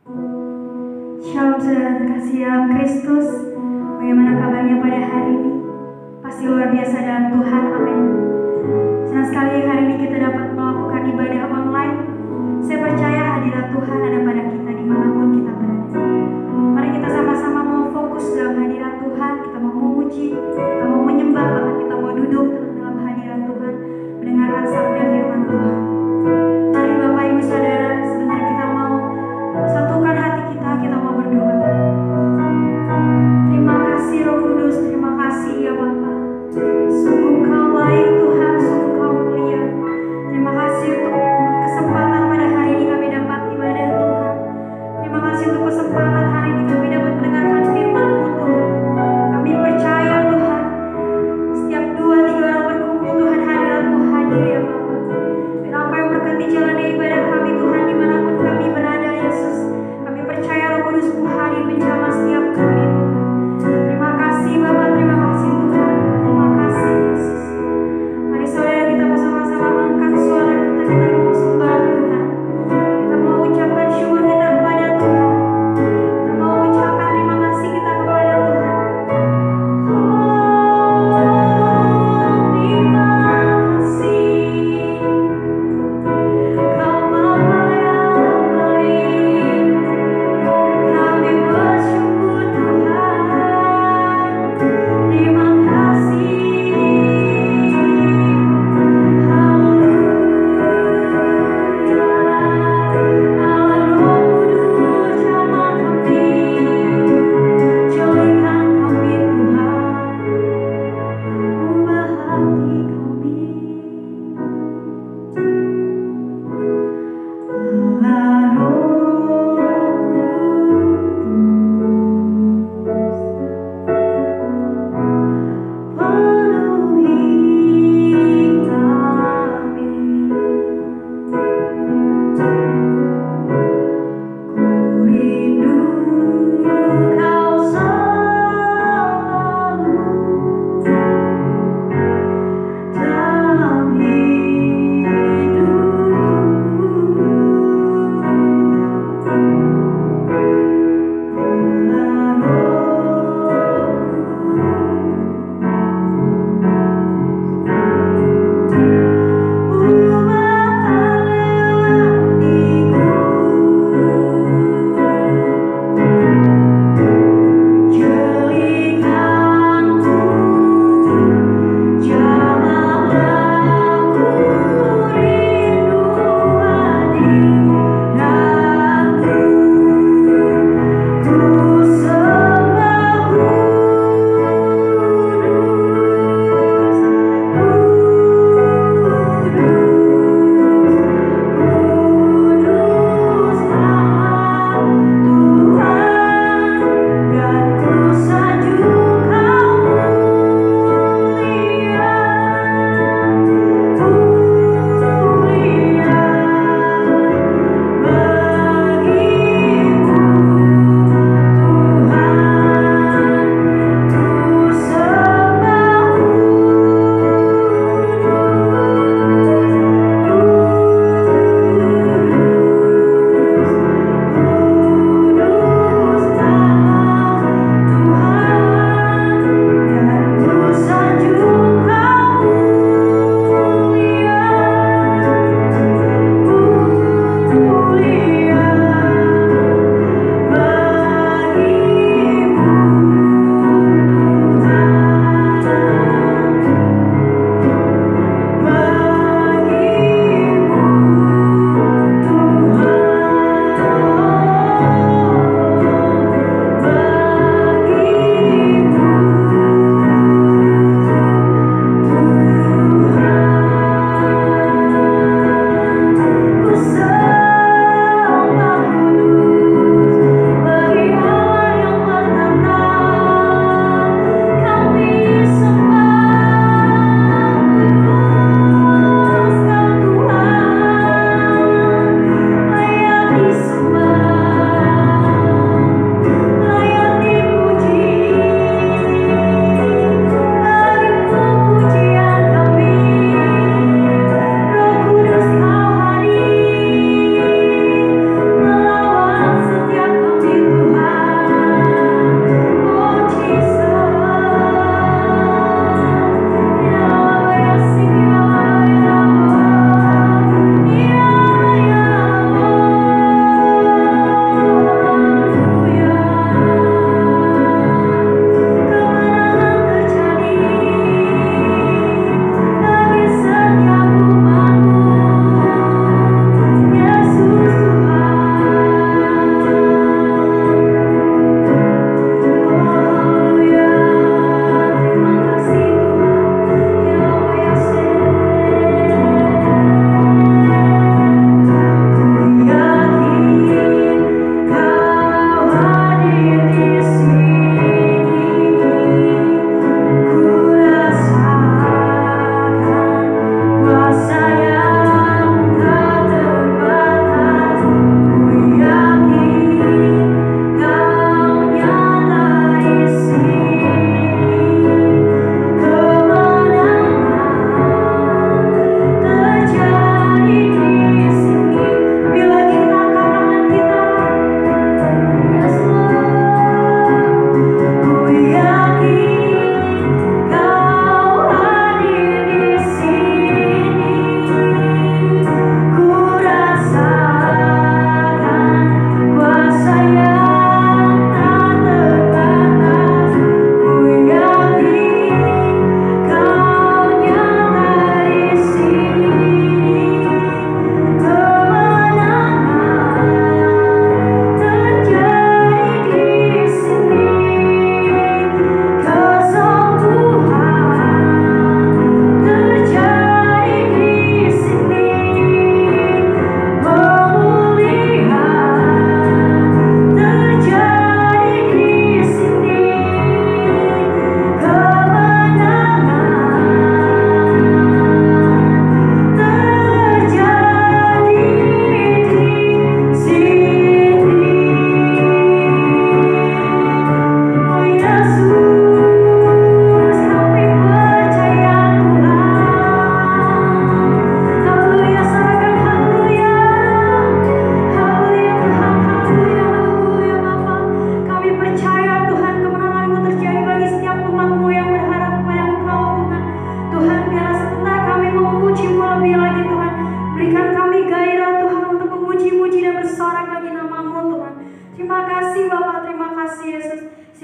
Shalom saudara terkasih dalam Kristus. Bagaimana kabarnya pada hari ini? Pasti luar biasa dalam Tuhan, amin. Senang sekali hari ini kita dapat melakukan ibadah online. Saya percaya hadirat Tuhan ada pada kita dimanapun kita berada. Mari kita sama-sama mau fokus dalam hadirat Tuhan. Kita mau memuji, kita mau menyembah, bahkan kita mau duduk dalam hadirat Tuhan, mendengarkan sabda firman Tuhan. Mari Bapak Ibu Saudara, sebentar kita mau satukan hati kita mau berdoa. Terima kasih Roh Kudus, terima kasih ya Bapa. Sungguh Kau baik Tuhan, sungguh Kau mulia. Terima kasih untuk kesempatan pada hari ini kami dapat ibadah Tuhan.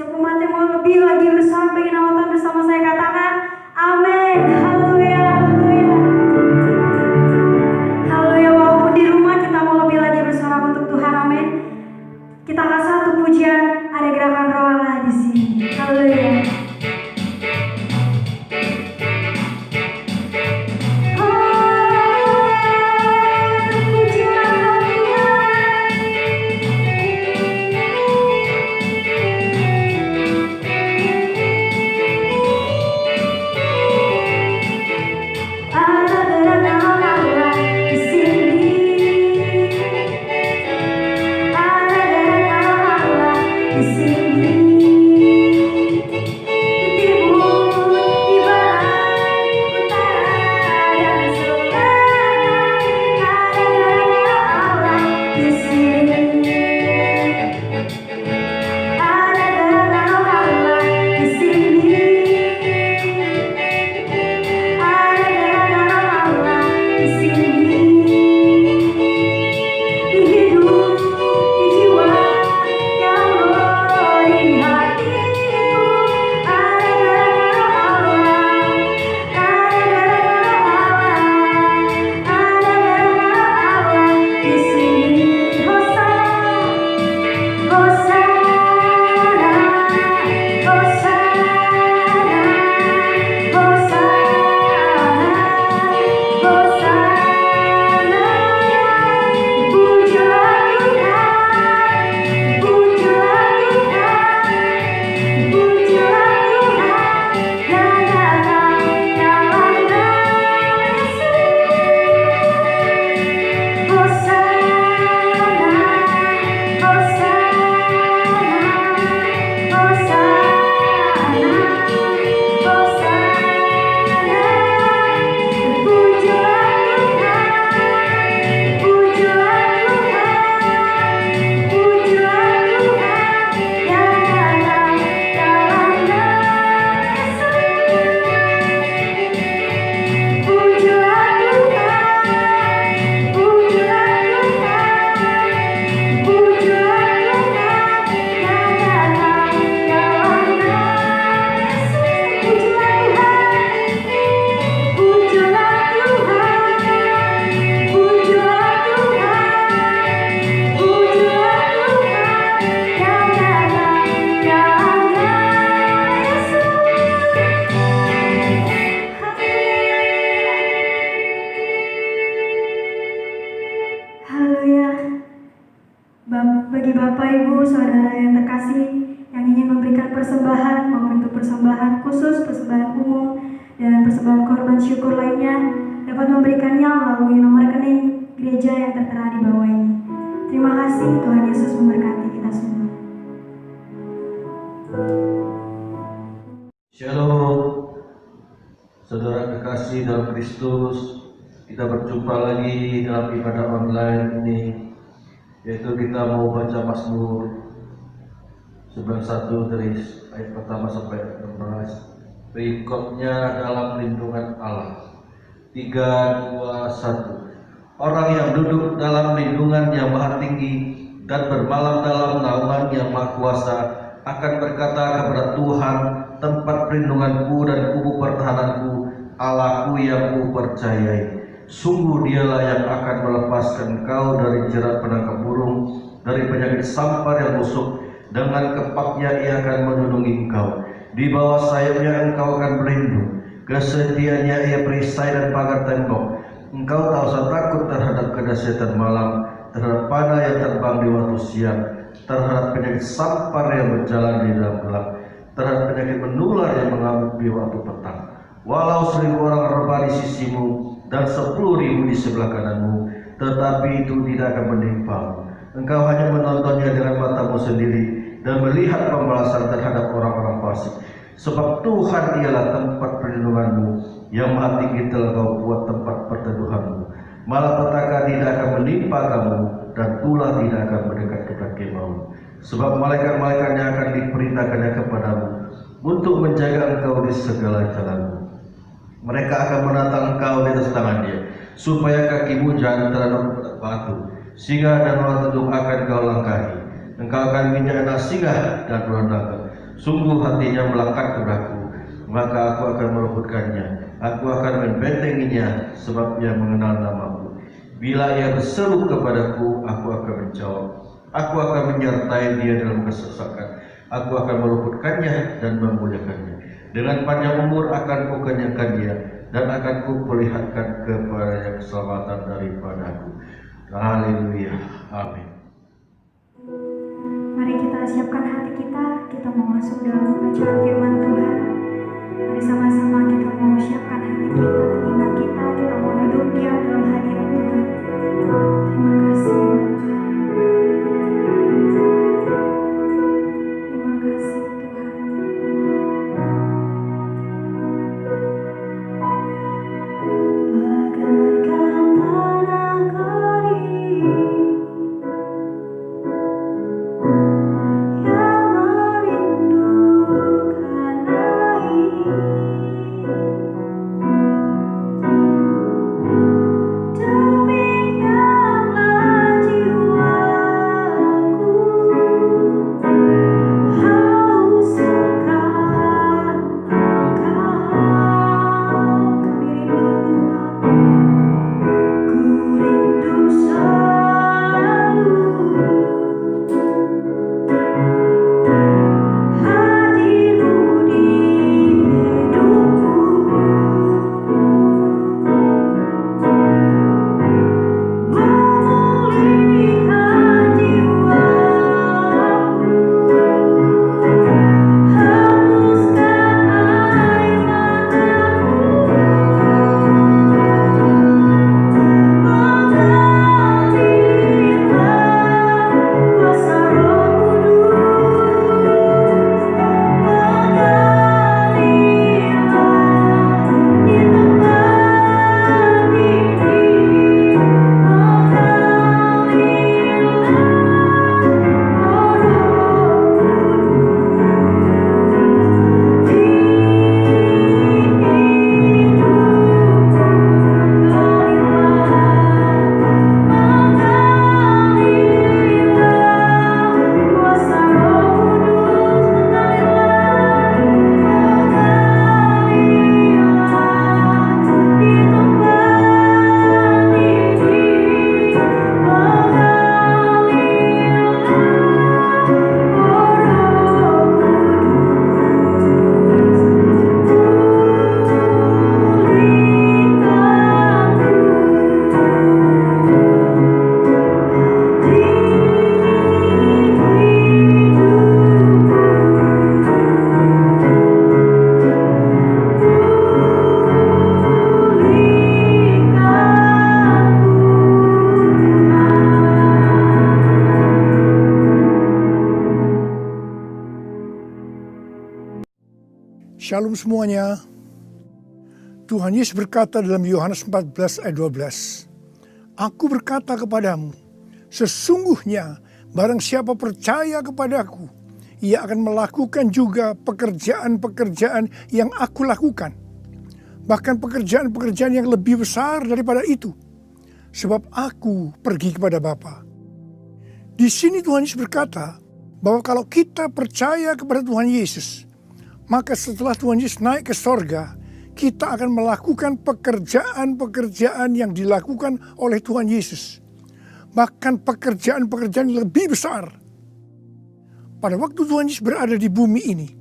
Siapa umat yang mau lebih lagi bersama bagi nama Tuhan bersama saya katakan amin. Haleluya, haleluya. Haleluya, walaupun di rumah kita mau lebih lagi bersorak untuk Tuhan, amin. Kita akan satu pujian, ada gerakan roh Allah di sini. Haleluya. Bagi Bapak, Ibu, Saudara yang terkasih yang ingin memberikan persembahan maupun untuk persembahan khusus, persembahan umum, dan persembahan korban syukur lainnya dapat memberikannya melalui nomor rekening gereja yang tertera di bawah ini. Terima kasih, Tuhan Yesus memberkati kita semua. Shalom, saudara kekasih dalam Kristus. Kita berjumpa lagi dalam ibadah online ini, yaitu kita mau baca Mazmur 91 dari ayat pertama sampai ayat 16. Berikutnya dalam lindungan Allah. 3, 2, 1. Orang yang duduk dalam lindungan yang maha tinggi dan bermalam dalam naungan yang maha kuasa akan berkata kepada Tuhan, tempat perlindunganku dan kubu pertahananku, Allahku yang kupercayai. Sungguh dialah yang akan melepaskan kau dari jerat penangkap burung, dari penyakit sampar yang busuk. Dengan kepaknya ia akan melindungi engkau. Di bawah sayapnya engkau akan berlindung. Kesetiaannya ia perisai dan pagar tembok. Engkau tak usah takut terhadap kedahsyatan malam, terhadap panah yang terbang di waktu siang, terhadap penyakit sampar yang berjalan di dalam gelap, terhadap penyakit menular yang mengamuk di waktu petang. Walau 1000 orang rebah di sisimu dan 10.000 di sebelah kananmu, tetapi itu tidak akan menimpamu. Engkau hanya menontonnya dengan matamu sendiri dan melihat pembalasan terhadap orang-orang fasik. Sebab Tuhan ialah tempat perlindunganmu, yang maha tinggi telah kau buat tempat perteduhanmu. Malapetaka tidak akan menimpa kamu, dan tulah tidak akan mendekat kepada kemahmu. Sebab malaikat-malaikatnya akan diperintahkannya kepadamu untuk menjaga engkau di segala jalanmu. Mereka akan menatang engkau di atas tangannya, supaya kakimu jangan terhadap batu. Singa dan ular tedung akan kau langkahi. Engkau akan menjadi singa dan ular naga. Sungguh hatinya melekat kepadaku, maka aku akan meluputkannya. Aku akan membentenginya, sebab ia mengenal namaku. Bila ia berseru kepadaku, aku akan menjawab. Aku akan menyertai dia dalam kesesakan. Aku akan meluputkannya dan memuliakannya. Dengan panjang umur akan kukenyangkan dia, dan akan kuperlihatkan kepadanya keselamatan daripadaku. Haleluya. Amin. Mari kita siapkan hati kita mau masuk dalam pembacaan firman Tuhan. Mari sama-sama kita mau siapkan hati kita, telinga kita mau duduk diam dalam hadirat Tuhan. Terima kasih Tuhan. Terima kasih Tuhan. Bagaikan tanah kering yang merindukan air, demikianlah jiwaku haus akan Engkau. Kami rindu Tuhan, ku rindu selalu hadirmu di hidupku, memulihkan jiwaku, hapuskan air mataku, mengalirlah kuasa Roh Kudus, mengalirlah di tempat ini, Shalom semuanya. Tuhan Yesus berkata dalam Yohanes 14 ayat 12, Aku berkata kepadamu, sesungguhnya barang siapa percaya kepadaku, ia akan melakukan juga pekerjaan-pekerjaan yang aku lakukan. Bahkan pekerjaan-pekerjaan yang lebih besar daripada itu. Sebab aku pergi kepada Bapa. Di sini Tuhan Yesus berkata bahwa kalau kita percaya kepada Tuhan Yesus, maka setelah Tuhan Yesus naik ke sorga, kita akan melakukan pekerjaan-pekerjaan yang dilakukan oleh Tuhan Yesus. Bahkan pekerjaan-pekerjaan yang lebih besar. Pada waktu Tuhan Yesus berada di bumi ini,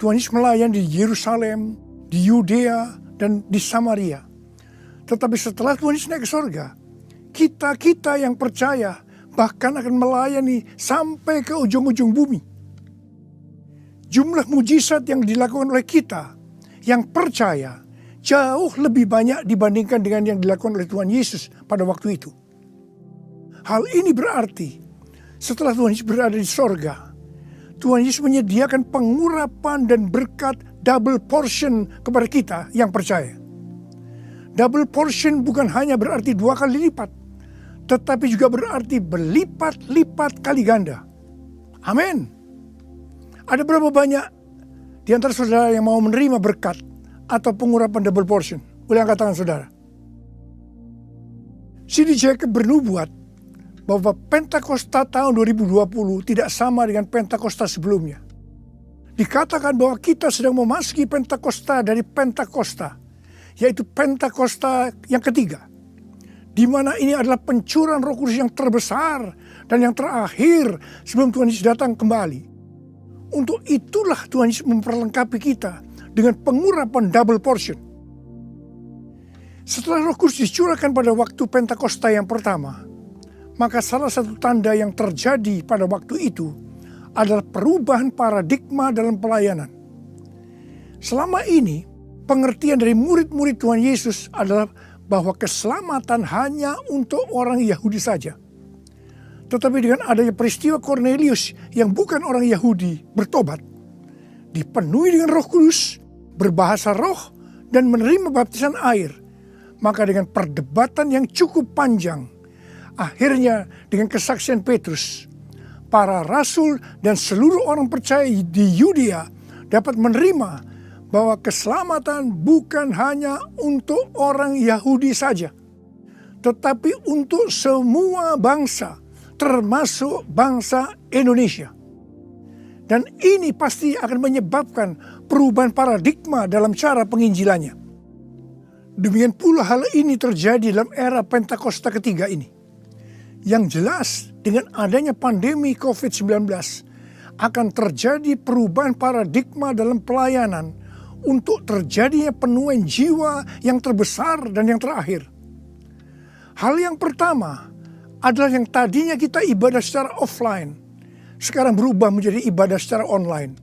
Tuhan Yesus melayani di Yerusalem, di Yudea, dan di Samaria. Tetapi setelah Tuhan Yesus naik ke sorga, kita yang percaya bahkan akan melayani sampai ke ujung-ujung bumi. Jumlah mujizat yang dilakukan oleh kita yang percaya jauh lebih banyak dibandingkan dengan yang dilakukan oleh Tuhan Yesus pada waktu itu. Hal ini berarti setelah Tuhan Yesus berada di sorga, Tuhan Yesus menyediakan pengurapan dan berkat double portion kepada kita yang percaya. Double portion bukan hanya berarti 2 kali lipat, tetapi juga berarti berlipat-lipat kali ganda. Amin. Ada berapa banyak di antara saudara yang mau menerima berkat atau pengurapan double portion? Boleh angkat tangan saudara. C.D. Jacob bernubuat bahwa Pentakosta tahun 2020 tidak sama dengan Pentakosta sebelumnya. dikatakan bahwa kita sedang memasuki Pentakosta dari Pentakosta, yaitu Pentakosta yang ketiga, di mana ini adalah pencurahan Roh Kudus yang terbesar dan yang terakhir sebelum Tuhan Yesus datang kembali. Untuk itulah Tuhan Yesus memperlengkapi kita dengan pengurapan double portion. Setelah Roh Kudus dicurahkan pada waktu Pentakosta yang pertama, maka salah satu tanda yang terjadi pada waktu itu adalah perubahan paradigma dalam pelayanan. Selama ini, pengertian dari murid-murid Tuhan Yesus adalah bahwa keselamatan hanya untuk orang Yahudi saja. Tetapi dengan adanya peristiwa Cornelius yang bukan orang Yahudi bertobat, dipenuhi dengan Roh Kudus, berbahasa roh, dan menerima baptisan air, maka dengan perdebatan yang cukup panjang, akhirnya dengan kesaksian Petrus, para rasul dan seluruh orang percaya di Yudea dapat menerima bahwa keselamatan bukan hanya untuk orang Yahudi saja, tetapi untuk semua bangsa, termasuk bangsa Indonesia. Dan ini pasti akan menyebabkan perubahan paradigma dalam cara penginjilannya. Demikian pula hal ini terjadi dalam era Pentakosta ketiga ini. Yang jelas dengan adanya pandemi COVID-19 akan terjadi perubahan paradigma dalam pelayanan untuk terjadinya penuaian jiwa yang terbesar dan yang terakhir. Hal yang pertama adalah yang tadinya kita ibadah secara offline, sekarang berubah menjadi ibadah secara online.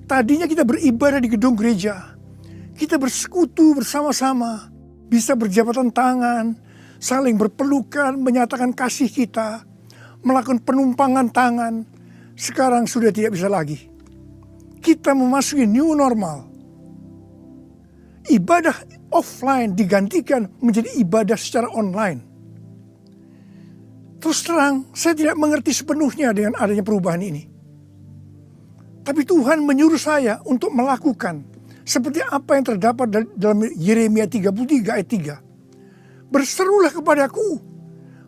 Tadinya kita beribadah di gedung gereja, kita bersekutu bersama-sama, bisa berjabatan tangan, saling berpelukan, menyatakan kasih kita, melakukan penumpangan tangan. Sekarang sudah tidak bisa lagi. Kita memasuki new normal. Ibadah offline digantikan menjadi ibadah secara online. Terus terang, saya tidak mengerti sepenuhnya dengan adanya perubahan ini. Tapi Tuhan menyuruh saya untuk melakukan seperti apa yang terdapat dalam Yeremia 33 ayat 3. Berserulah kepadaku,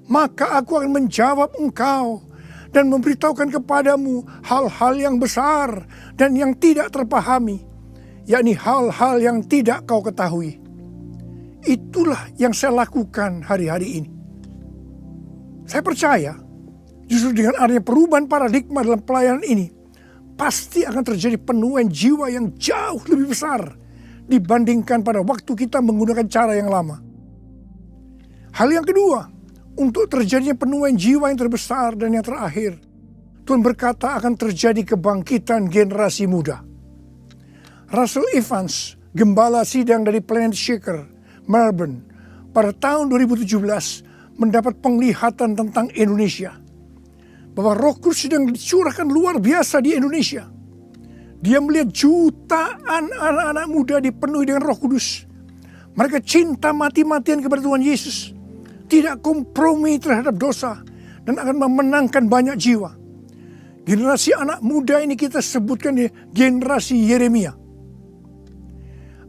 maka aku akan menjawab engkau dan memberitahukan kepadamu hal-hal yang besar dan yang tidak terpahami, yakni hal-hal yang tidak kau ketahui. Itulah yang saya lakukan hari-hari ini. Saya percaya justru dengan adanya perubahan paradigma dalam pelayanan ini, pasti akan terjadi penuaian jiwa yang jauh lebih besar dibandingkan pada waktu kita menggunakan cara yang lama. Hal yang kedua, untuk terjadinya penuaian jiwa yang terbesar dan yang terakhir, Tuhan berkata akan terjadi kebangkitan generasi muda. Russell Evans, gembala sidang dari Planet Shaker, Melbourne, pada tahun 2017 mendapat penglihatan tentang Indonesia. Bahwa Roh Kudus sedang dicurahkan luar biasa di Indonesia. Dia melihat jutaan anak-anak muda dipenuhi dengan Roh Kudus. Mereka cinta mati-matian kepada Tuhan Yesus. Tidak kompromi terhadap dosa dan akan memenangkan banyak jiwa. Generasi anak muda ini kita sebutkan di generasi Yeremia.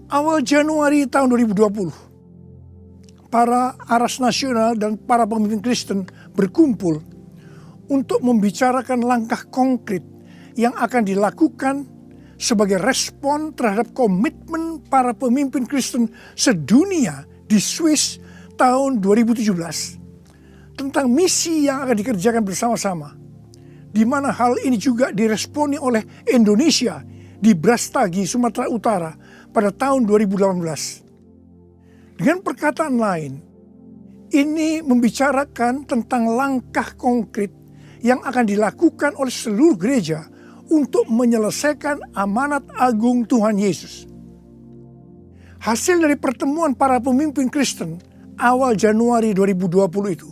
Awal Januari tahun 2020, para aras nasional dan para pemimpin Kristen berkumpul untuk membicarakan langkah konkret yang akan dilakukan sebagai respon terhadap komitmen para pemimpin Kristen sedunia di Swiss tahun 2017 tentang misi yang akan dikerjakan bersama-sama, di mana hal ini juga diresponi oleh Indonesia di Brastagi, Sumatera Utara pada tahun 2018. Dengan perkataan lain, ini membicarakan tentang langkah konkret yang akan dilakukan oleh seluruh gereja untuk menyelesaikan amanat agung Tuhan Yesus. Hasil dari pertemuan para pemimpin Kristen awal Januari 2020 itu,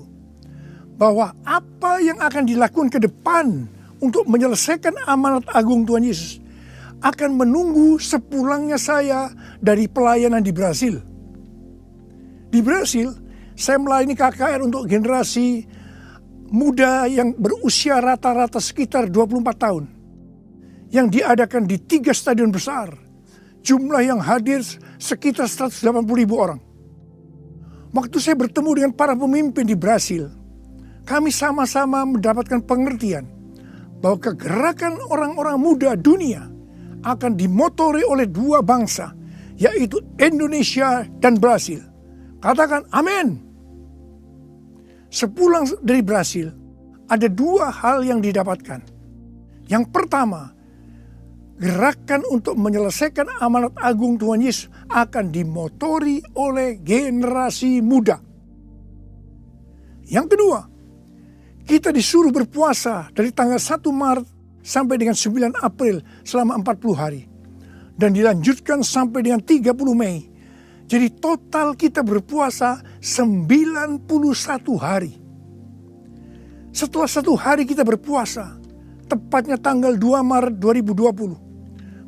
bahwa apa yang akan dilakukan ke depan untuk menyelesaikan amanat agung Tuhan Yesus akan menunggu sepulangnya saya dari pelayanan di Brasil. Di Brasil, saya melayani KKR untuk generasi muda yang berusia rata-rata sekitar 24 tahun. Yang diadakan di 3 stadion besar. Jumlah yang hadir sekitar 180.000 orang. Waktu saya bertemu dengan para pemimpin di Brasil, kami sama-sama mendapatkan pengertian bahwa kegerakan orang-orang muda dunia akan dimotori oleh dua bangsa, yaitu Indonesia dan Brasil. Katakan amin. Sepulang dari Brasil, ada dua hal yang didapatkan. Yang pertama, gerakan untuk menyelesaikan amanat agung Tuhan Yesus akan dimotori oleh generasi muda. Yang kedua, kita disuruh berpuasa dari tanggal 1 Maret sampai dengan 9 April selama 40 hari. Dan dilanjutkan sampai dengan 30 Mei. Jadi total kita berpuasa 91 hari. Setelah 1 hari kita berpuasa, tepatnya tanggal 2 Maret 2020,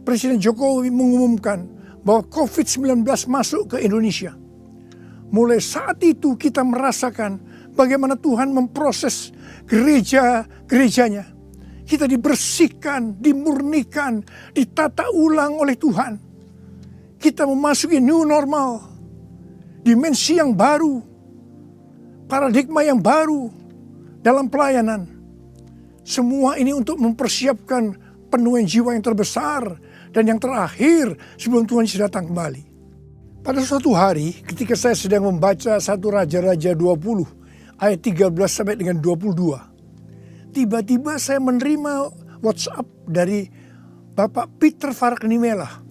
Presiden Jokowi mengumumkan bahwa COVID-19 masuk ke Indonesia. Mulai saat itu kita merasakan bagaimana Tuhan memproses gerejanya. Kita dibersihkan, dimurnikan, ditata ulang oleh Tuhan. Kita memasuki new normal, dimensi yang baru, paradigma yang baru dalam pelayanan. Semua ini untuk mempersiapkan penuaian jiwa yang terbesar dan yang terakhir sebelum Tuhan Yesus datang kembali. Pada suatu hari ketika saya sedang membaca 1 Raja-Raja 20 ayat 13 sampai dengan 22. Tiba-tiba saya menerima WhatsApp dari Bapak Peter Farknimela.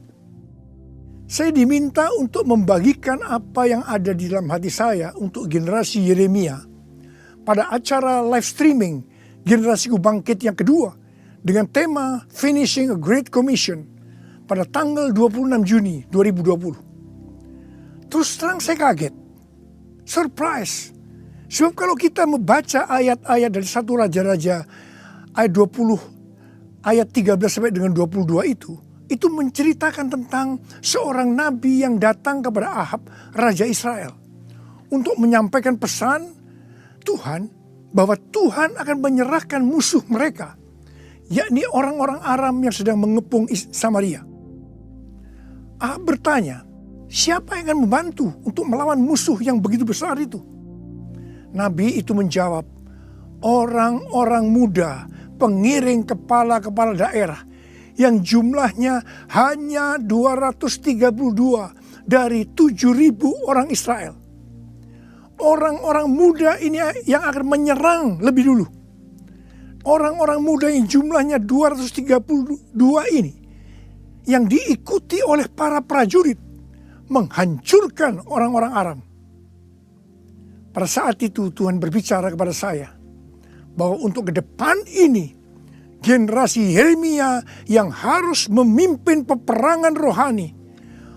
Saya diminta untuk membagikan apa yang ada di dalam hati saya untuk generasi Yeremia pada acara live streaming Generasiku Bangkit yang kedua dengan tema Finishing a Great Commission pada tanggal 26 Juni 2020. Terus terang saya kaget, surprise. Sebab kalau kita membaca ayat-ayat dari 1 Raja-Raja ayat 20, ayat 13 sampai dengan 22 itu menceritakan tentang seorang nabi yang datang kepada Ahab, Raja Israel, untuk menyampaikan pesan Tuhan bahwa Tuhan akan menyerahkan musuh mereka, yakni orang-orang Aram yang sedang mengepung Samaria. Ahab bertanya, siapa yang akan membantu untuk melawan musuh yang begitu besar itu? Nabi itu menjawab, orang-orang muda, pengiring kepala-kepala daerah yang jumlahnya hanya 232 dari 7.000 orang Israel. Orang-orang muda ini yang akan menyerang lebih dulu. Orang-orang muda yang jumlahnya 232 ini yang diikuti oleh para prajurit menghancurkan orang-orang Aram. Pada saat itu Tuhan berbicara kepada saya bahwa untuk ke depan ini generasi Yeremia yang harus memimpin peperangan rohani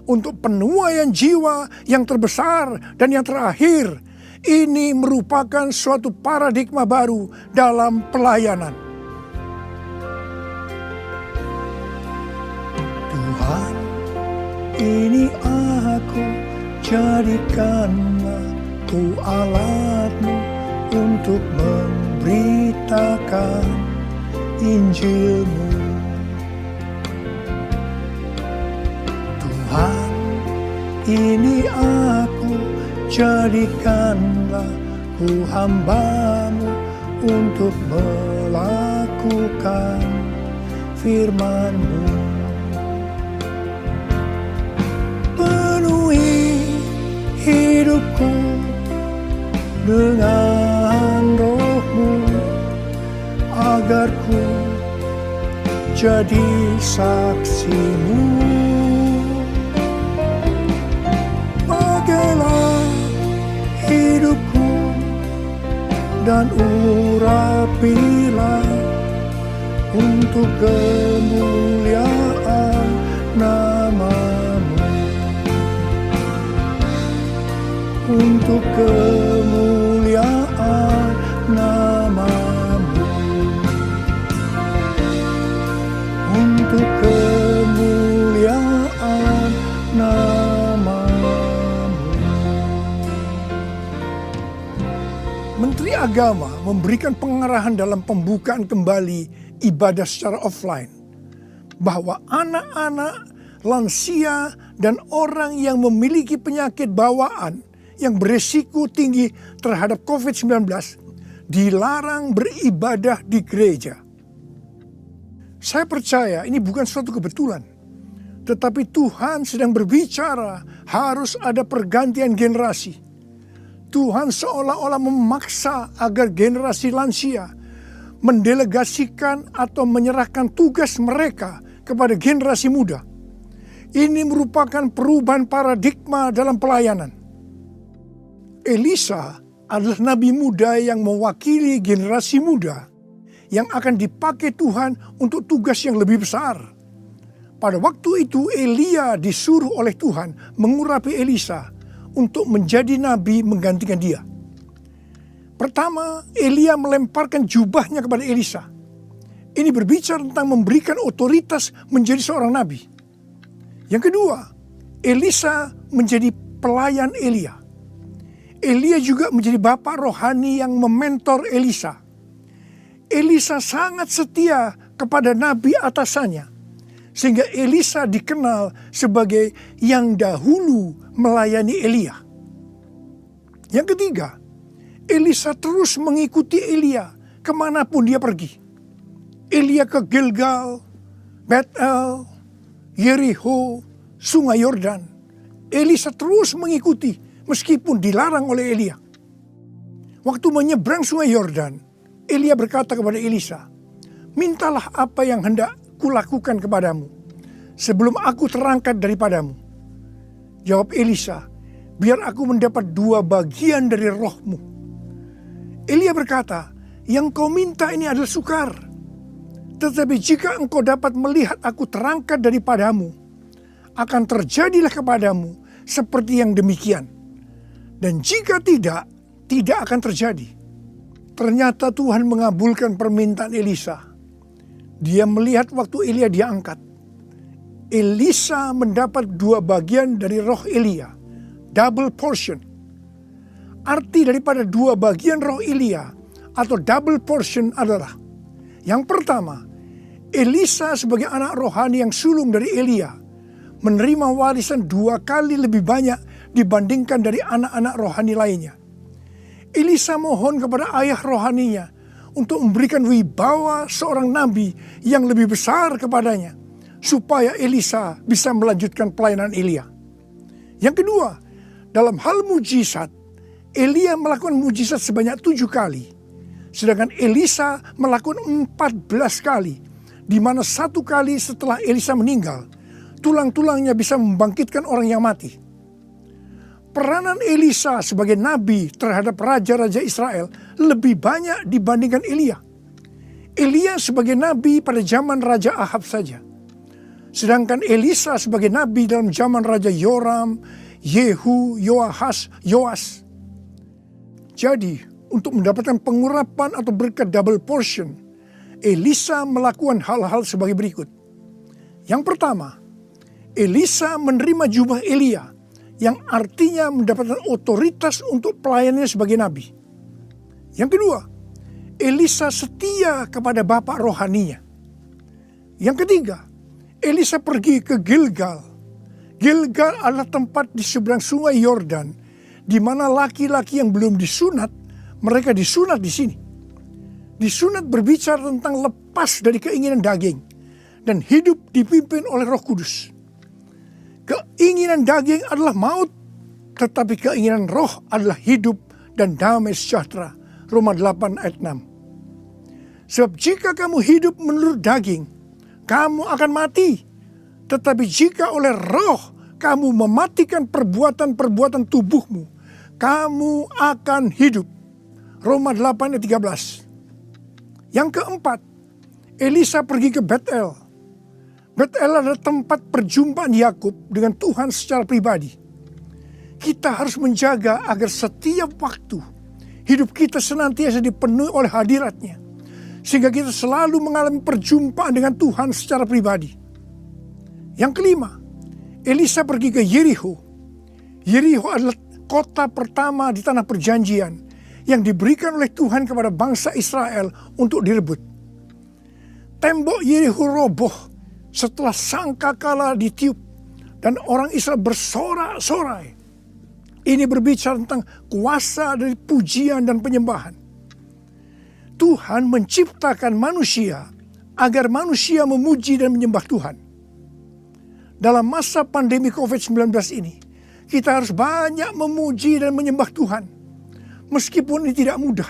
untuk penuaian jiwa yang terbesar dan yang terakhir. Ini merupakan suatu paradigma baru dalam pelayanan. Tuhan, ini aku, jadikanlah ku alatmu untuk memberitakan Injilmu. Tuhan, ini aku, jadikanlah ku hamba-Mu untuk melakukan firman-Mu. Penuhi hidupku dengan Roh-Mu, agar ku jadi saksi-Mu. Pakailah hidupku dan urapilah untuk kemuliaan nama-Mu, untuk kemuliaan nama-Mu, untuk kemuliaan nama-Mu. Menteri Agama memberikan pengarahan dalam pembukaan kembali ibadah secara offline bahwa anak-anak, lansia, dan orang yang memiliki penyakit bawaan yang berisiko tinggi terhadap COVID-19 dilarang beribadah di gereja. Saya percaya ini bukan suatu kebetulan, tetapi Tuhan sedang berbicara harus ada pergantian generasi. Tuhan seolah-olah memaksa agar generasi lansia mendelegasikan atau menyerahkan tugas mereka kepada generasi muda. Ini merupakan perubahan paradigma dalam pelayanan. Elisa adalah nabi muda yang mewakili generasi muda yang akan dipakai Tuhan untuk tugas yang lebih besar. Pada waktu itu Elia disuruh oleh Tuhan mengurapi Elisa untuk menjadi nabi menggantikan dia. Pertama, Elia melemparkan jubahnya kepada Elisa. Ini berbicara tentang memberikan otoritas menjadi seorang nabi. Yang kedua, Elisa menjadi pelayan Elia. Elia juga menjadi bapak rohani yang mementor Elisa. Elisa sangat setia kepada nabi atasannya, sehingga Elisa dikenal sebagai yang dahulu melayani Elia. Yang ketiga, Elisa terus mengikuti Elia kemanapun dia pergi. Elia ke Gilgal, Betel, Yeriho, Sungai Yordan. Elisa terus mengikuti meskipun dilarang oleh Elia. Waktu menyeberang Sungai Yordan, Elia berkata kepada Elisa, "Mintalah apa yang hendak kulakukan kepadamu sebelum aku terangkat daripadamu." Jawab Elisa, "Biar aku mendapat 2 bagian dari rohmu." Elia berkata, "Yang kau minta ini adalah sukar. Tetapi jika engkau dapat melihat aku terangkat daripadamu, akan terjadilah kepadamu seperti yang demikian. Dan jika tidak, tidak akan terjadi." Ternyata Tuhan mengabulkan permintaan Elisa. Dia melihat waktu Elia diangkat. Elisa mendapat 2 bagian dari roh Elia. Double portion. Arti daripada 2 bagian roh Elia atau double portion adalah, yang pertama, Elisa sebagai anak rohani yang sulung dari Elia menerima warisan 2 kali lebih banyak dibandingkan dari anak-anak rohani lainnya. Elisa mohon kepada ayah rohaninya untuk memberikan wibawa seorang nabi yang lebih besar kepadanya, supaya Elisa bisa melanjutkan pelayanan Elia. Yang kedua, dalam hal mujizat, Elia melakukan mujizat sebanyak 7 kali, sedangkan Elisa melakukan 14 kali, di mana 1 kali setelah Elisa meninggal, tulang-tulangnya bisa membangkitkan orang yang mati. Peranan Elisa sebagai nabi terhadap raja-raja Israel lebih banyak dibandingkan Elia. Elia sebagai nabi pada zaman Raja Ahab saja. Sedangkan Elisa sebagai nabi dalam zaman Raja Yoram, Yehu, Yoahas, Yoas. Jadi, untuk mendapatkan pengurapan atau berkat double portion, Elisa melakukan hal-hal sebagai berikut. Yang pertama, Elisa menerima jubah Elia, yang artinya mendapatkan otoritas untuk pelayanannya sebagai nabi. Yang kedua, Elisa setia kepada bapak rohaninya. Yang ketiga, Elisa pergi ke Gilgal. Gilgal adalah tempat di seberang Sungai Yordan, di mana laki-laki yang belum disunat, mereka disunat di sini. Disunat berbicara tentang lepas dari keinginan daging dan hidup dipimpin oleh Roh Kudus. Keinginan daging adalah maut, tetapi keinginan roh adalah hidup dan damai sejahtera. Roma 8 ayat 6. Sebab jika kamu hidup menurut daging, kamu akan mati. Tetapi jika oleh roh kamu mematikan perbuatan-perbuatan tubuhmu, kamu akan hidup. Roma 8 ayat 13. Yang keempat, Elisa pergi ke Betel. Betel adalah tempat perjumpaan Yakub dengan Tuhan secara pribadi. Kita harus menjaga agar setiap waktu hidup kita senantiasa dipenuhi oleh hadirat-Nya, sehingga kita selalu mengalami perjumpaan dengan Tuhan secara pribadi. Yang kelima, Elisa pergi ke Yeriho. Yeriho adalah kota pertama di tanah perjanjian yang diberikan oleh Tuhan kepada bangsa Israel untuk direbut. Tembok Yeriho roboh setelah sangkakala ditiup dan orang Israel bersorak-sorai. Ini berbicara tentang kuasa dari pujian dan penyembahan. Tuhan menciptakan manusia agar manusia memuji dan menyembah Tuhan. Dalam masa pandemi COVID-19 ini, kita harus banyak memuji dan menyembah Tuhan. Meskipun ini tidak mudah.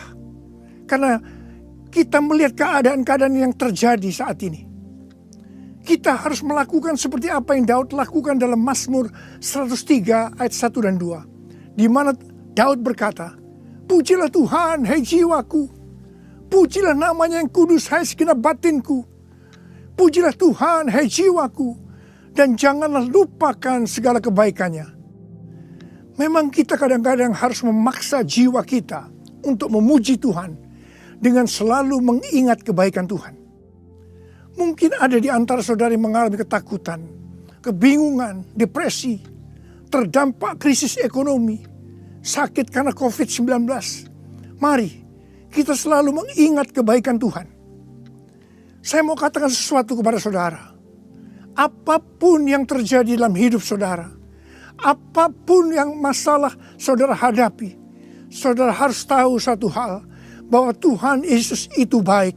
Karena kita melihat keadaan-keadaan yang terjadi saat ini. Kita harus melakukan seperti apa yang Daud lakukan dalam Mazmur 103 ayat 1 dan 2. Di mana Daud berkata, "Pujilah Tuhan, hai jiwaku. Pujilah namanya yang kudus, hai segenap batinku. Pujilah Tuhan, hai jiwaku. Dan janganlah lupakan segala kebaikannya." Memang kita kadang-kadang harus memaksa jiwa kita untuk memuji Tuhan dengan selalu mengingat kebaikan Tuhan. Mungkin ada di antara saudara yang mengalami ketakutan, kebingungan, depresi, terdampak krisis ekonomi, sakit karena COVID-19. Mari kita selalu mengingat kebaikan Tuhan. Saya mau katakan sesuatu kepada saudara. Apapun yang terjadi dalam hidup saudara, apapun yang masalah saudara hadapi, saudara harus tahu satu hal, bahwa Tuhan Yesus itu baik.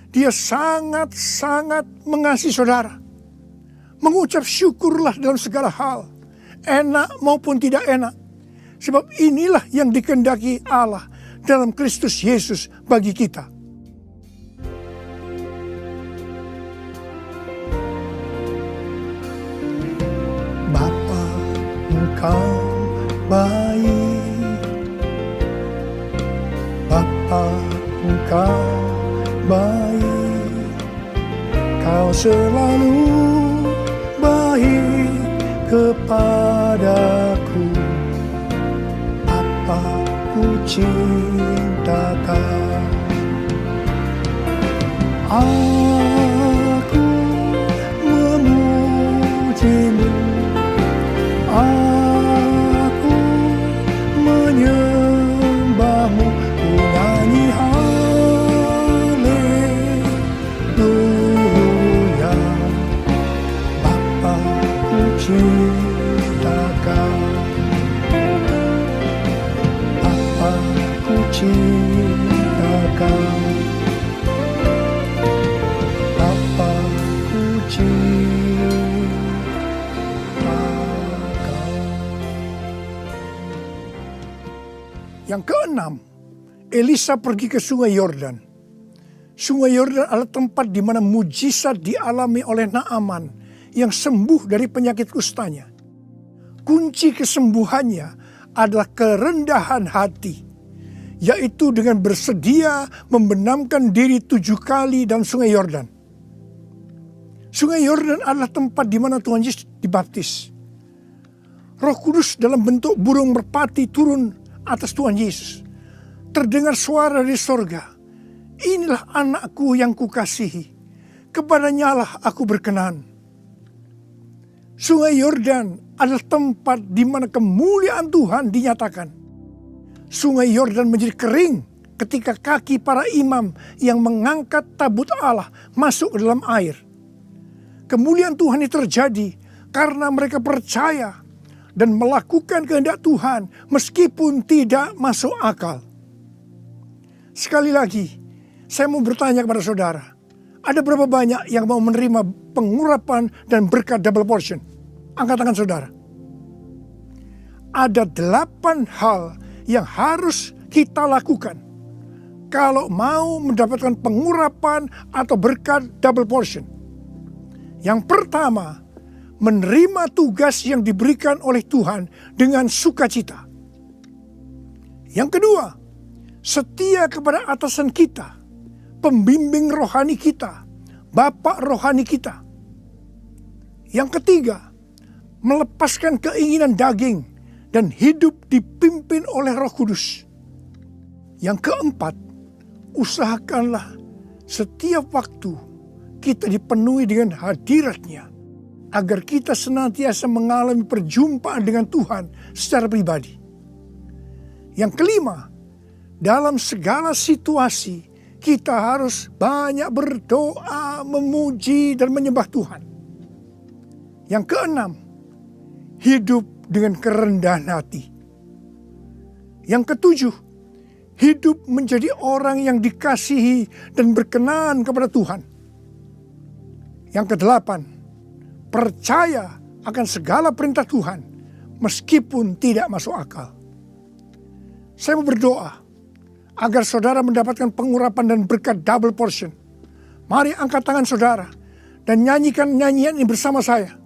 Dia sangat-sangat mengasihi saudara. Mengucap syukurlah dalam segala hal, enak maupun tidak enak. Sebab inilah yang dikehendaki Allah dalam Kristus Yesus bagi kita. Bapa, Engkau baik. Bapa, Engkau baik. Kau selalu baik kepadaku. Apa ku cintakan. Aku memujimu. Aku menyembahmu. Ku nyanyi haleluya. Bapa ku cintakan. Bapa ku cintakan. Bapa ku cintakan. Yang keenam, Elisa pergi ke Sungai Yordan. Sungai Yordan adalah tempat di mana mujizat dialami oleh Naaman yang sembuh dari penyakit kustanya. Kunci kesembuhannya adalah kerendahan hati, yaitu dengan bersedia membenamkan diri 7 kali dalam Sungai Yordan. Sungai Yordan adalah tempat di mana Tuhan Yesus dibaptis. Roh Kudus dalam bentuk burung merpati turun atas Tuhan Yesus. Terdengar suara dari sorga, "Inilah anakku yang kukasihi, kepadanya lah aku berkenan." Sungai Yordan adalah tempat di mana kemuliaan Tuhan dinyatakan. Sungai Yordan menjadi kering ketika kaki para imam yang mengangkat tabut Allah masuk ke dalam air. Kemuliaan Tuhan ini terjadi karena mereka percaya dan melakukan kehendak Tuhan meskipun tidak masuk akal. Sekali lagi, saya mau bertanya kepada saudara, ada berapa banyak yang mau menerima pengurapan dan berkat double portion? Angkat tangan saudara. Ada 8 hal yang harus kita lakukan kalau mau mendapatkan pengurapan atau berkat double portion. Yang pertama, menerima tugas yang diberikan oleh Tuhan dengan sukacita. Yang kedua, setia kepada atasan kita, pembimbing rohani kita, bapak rohani kita. Yang ketiga, melepaskan keinginan daging dan hidup dipimpin oleh Roh Kudus. Yang keempat, usahakanlah setiap waktu kita dipenuhi dengan hadirat-Nya, agar kita senantiasa mengalami perjumpaan dengan Tuhan secara pribadi. Yang kelima, dalam segala situasi kita harus banyak berdoa, memuji dan menyembah Tuhan. Yang keenam, hidup dengan kerendahan hati. Yang ketujuh, hidup menjadi orang yang dikasihi dan berkenan kepada Tuhan. Yang kedelapan, percaya akan segala perintah Tuhan meskipun tidak masuk akal. Saya mau berdoa agar saudara mendapatkan pengurapan dan berkat double portion. Mari angkat tangan saudara dan nyanyikan nyanyian ini bersama saya.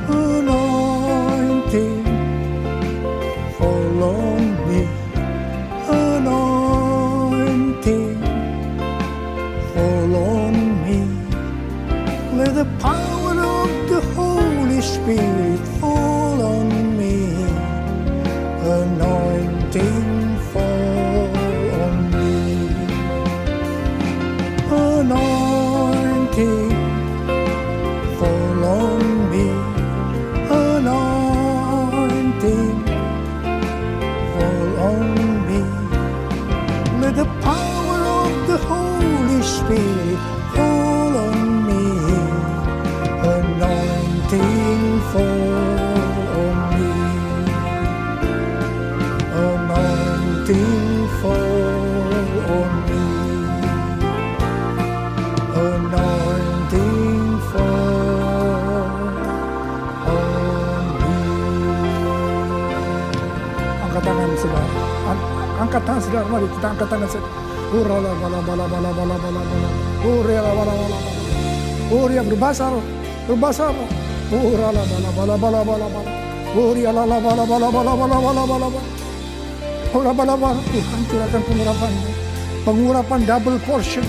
Anointing fall on me. Anointing fall on me. Let the power of the Holy Spirit fall on me. Anointing fall on me. Anointing fall on me. Anointing fall on me. Let the power of the Holy Spirit fall on me. Anointing fall on me. Anointing fall on me. Anointing fall on me. Angkat tangan saudara. Angkat tangan saudara. Mari kita angkat tangan saudara. Urala bala bala bala bala bala bala. Urala bala bala bala. Uria berbahasa roh. Berbahasa roh. Urala bala bala bala bala bala. Uria la bala bala bala bala bala bala bala. Ora bala bala. Tuhan curahkan pengurapan. Pengurapan double portion.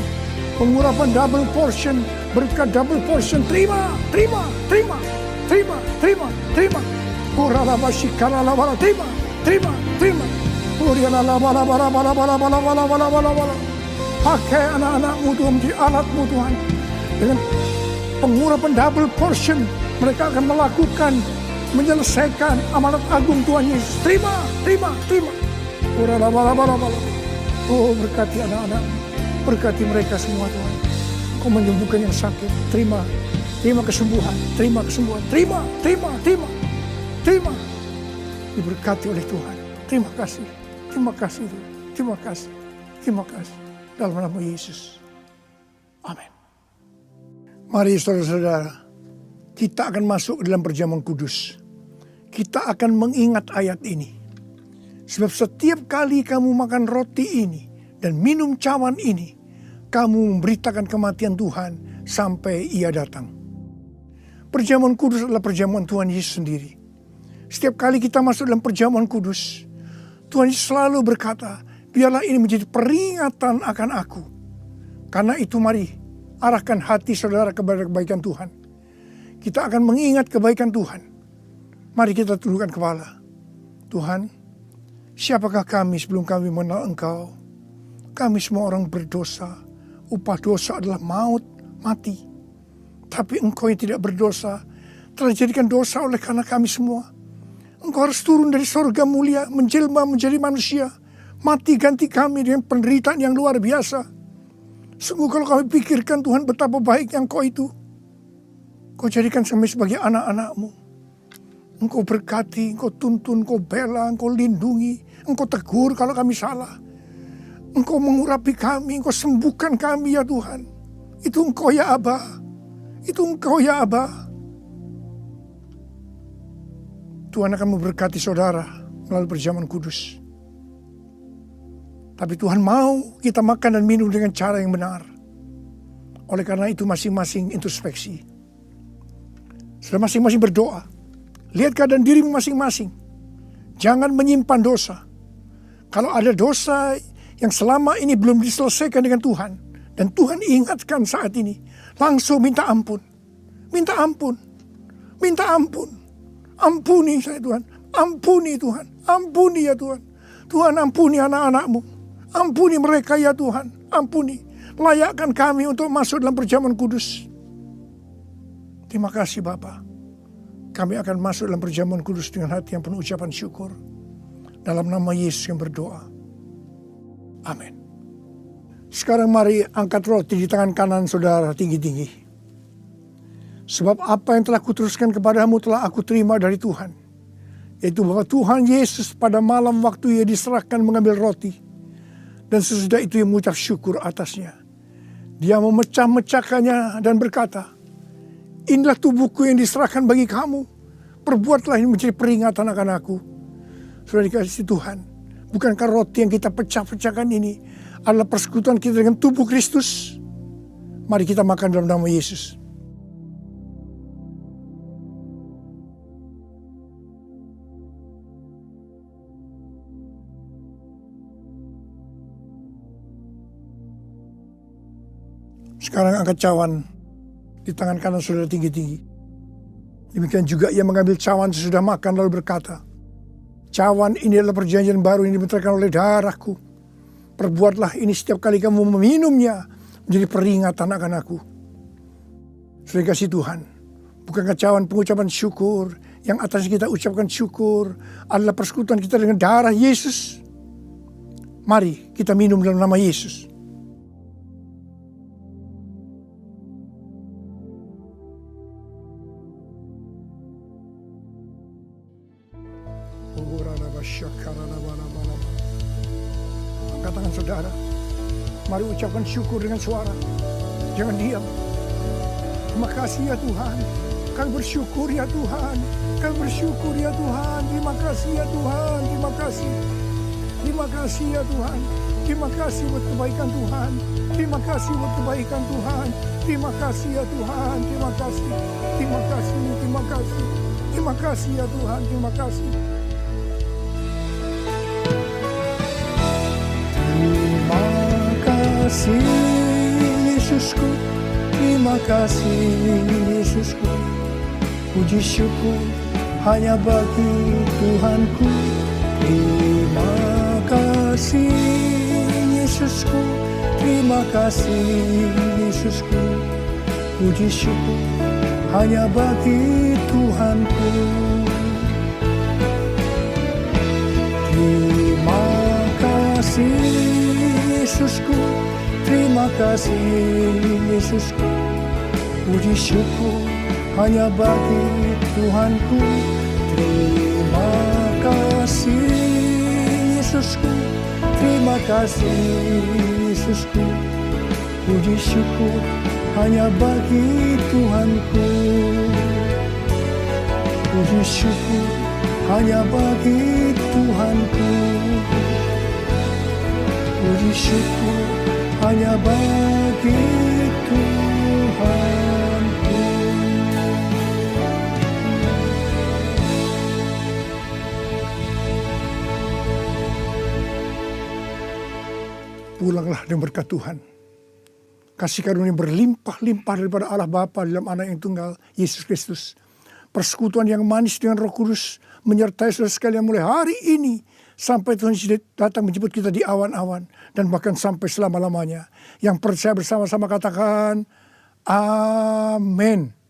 Pengurapan double portion. Berkat double portion. Terima, terima, terima, terima, terima, terima. Urala basikala la bala. Terima, terima, terima. Uria la bala bala bala bala bala bala bala bala bala. Pakai anak-anakmu Tuhan menjadi alatmu Tuhan. Dengan pengurapan double portion, mereka akan melakukan, menyelesaikan amanat agung Tuhan Yesus. Terima, terima, terima. Oh, berkati anak-anak, berkati mereka semua Tuhan. Kau menyembuhkan yang sakit. Terima, terima kesembuhan, terima kesembuhan, terima, terima, terima, terima. Diberkati oleh Tuhan. Terima kasih, terima kasih, terima kasih, terima kasih. Dalam nama Yesus. Amin. Mari saudara-saudara, kita akan masuk ke dalam perjamuan kudus. Kita akan mengingat ayat ini. Sebab setiap kali kamu makan roti ini dan minum cawan ini, kamu memberitakan kematian Tuhan sampai Ia datang. Perjamuan kudus adalah perjamuan Tuhan Yesus sendiri. Setiap kali kita masuk dalam perjamuan kudus, Tuhan Yesus selalu berkata, biarlah ini menjadi peringatan akan aku. Karena itu mari, arahkan hati saudara kepada kebaikan Tuhan. Kita akan mengingat kebaikan Tuhan. Mari kita tundukkan kepala. Tuhan, siapakah kami sebelum kami mengenal Engkau? Kami semua orang berdosa. Upah dosa adalah maut, mati. Tapi Engkau yang tidak berdosa telah dijadikan dosa oleh karena kami semua. Engkau harus turun dari sorga mulia, menjelma menjadi manusia. Mati ganti kami dengan penderitaan yang luar biasa. Sungguh kalau kami pikirkan Tuhan betapa baiknya Engkau itu. Kau jadikan kami sebagai anak-anak-Mu. Engkau berkati, Engkau tuntun, Engkau bela, Engkau lindungi. Engkau tegur kalau kami salah. Engkau mengurapi kami, Engkau sembuhkan kami ya Tuhan. Itu Engkau ya Aba. Itu Engkau ya Aba. Tuhan akan memberkati saudara melalui perjamuan kudus. Tapi Tuhan mau kita makan dan minum dengan cara yang benar. Oleh karena itu masing-masing introspeksi. Sudah masing-masing berdoa. Lihat keadaan dirimu masing-masing. Jangan menyimpan dosa. Kalau ada dosa yang selama ini belum diselesaikan dengan Tuhan. Dan Tuhan ingatkan saat ini. Langsung minta ampun. Minta ampun. Minta ampun. Ampuni saya Tuhan. Ampuni Tuhan. Ampuni ya Tuhan. Tuhan ampuni anak-anak-Mu. Ampuni mereka ya Tuhan. Ampuni. Layakkan kami untuk masuk dalam perjamuan kudus. Terima kasih Bapa. Kami akan masuk dalam perjamuan kudus dengan hati yang penuh ucapan syukur. Dalam nama Yesus yang berdoa. Amin. Sekarang mari angkat roti di tangan kanan saudara tinggi-tinggi. Sebab apa yang telah kuteruskan kepadamu telah aku terima dari Tuhan. Yaitu bahwa Tuhan Yesus pada malam waktu Ia diserahkan mengambil roti. Dan sesudah itu ia mengucap syukur atasnya. Dia memecah-mecahkannya dan berkata, inilah tubuhku yang diserahkan bagi kamu. Perbuatlah ini menjadi peringatan akan aku. Sudah dikasih Tuhan. Bukankah roti yang kita pecah-pecahkan ini adalah persekutuan kita dengan tubuh Kristus? Mari kita makan dalam nama Yesus. Sekarang angkat cawan di tangan kanan saudara tinggi-tinggi. Demikian juga ia mengambil cawan sesudah makan lalu berkata, cawan ini adalah perjanjian baru yang dibenarkan oleh darahku. Perbuatlah ini setiap kali kamu meminumnya menjadi peringatan akan aku. Sudah kasih Tuhan, bukankah cawan pengucapan syukur yang atas kita ucapkan syukur adalah persekutuan kita dengan darah Yesus? Mari kita minum dalam nama Yesus. Angkat tangan saudara. Mari ucapkan syukur dengan suara. Jangan diam. Terima kasih ya Tuhan. Kami bersyukur ya Tuhan. Kami bersyukur ya Tuhan. Terima kasih ya Tuhan. Terima kasih. Terima kasih ya Tuhan. Terima kasih buat kebaikan Tuhan. Terima kasih buat kebaikan Tuhan. Terima kasih ya Tuhan. Terima kasih. Terima kasih. Terima kasih. Terima kasih ya Tuhan. Terima kasih. Terima kasih Yesusku, terima kasih Yesusku. Puji syukur hanya bagi Tuhanku. Terima kasih Yesusku, terima kasih Yesusku. Puji syukur hanya bagi Tuhanku. Terima kasih Yesusku, terima kasih Yesusku. Puji syukur hanya bagi Tuhanku. Terima kasih Yesusku, terima kasih Yesusku. Puji syukur hanya bagi Tuhanku. Puji syukur hanya bagi Tuhanku. Puji syukur hanya bagi Tuhanku. Pulanglah dengan berkat Tuhan. Kasih karunia berlimpah-limpah daripada Allah Bapa dalam Anak yang tunggal, Yesus Kristus. Persekutuan yang manis dengan Roh Kudus menyertai saudara sekalian mulai hari ini sampai Tuhan datang menjemput kita di awan-awan dan bahkan sampai selama-lamanya. Yang percaya bersama-sama katakan amin.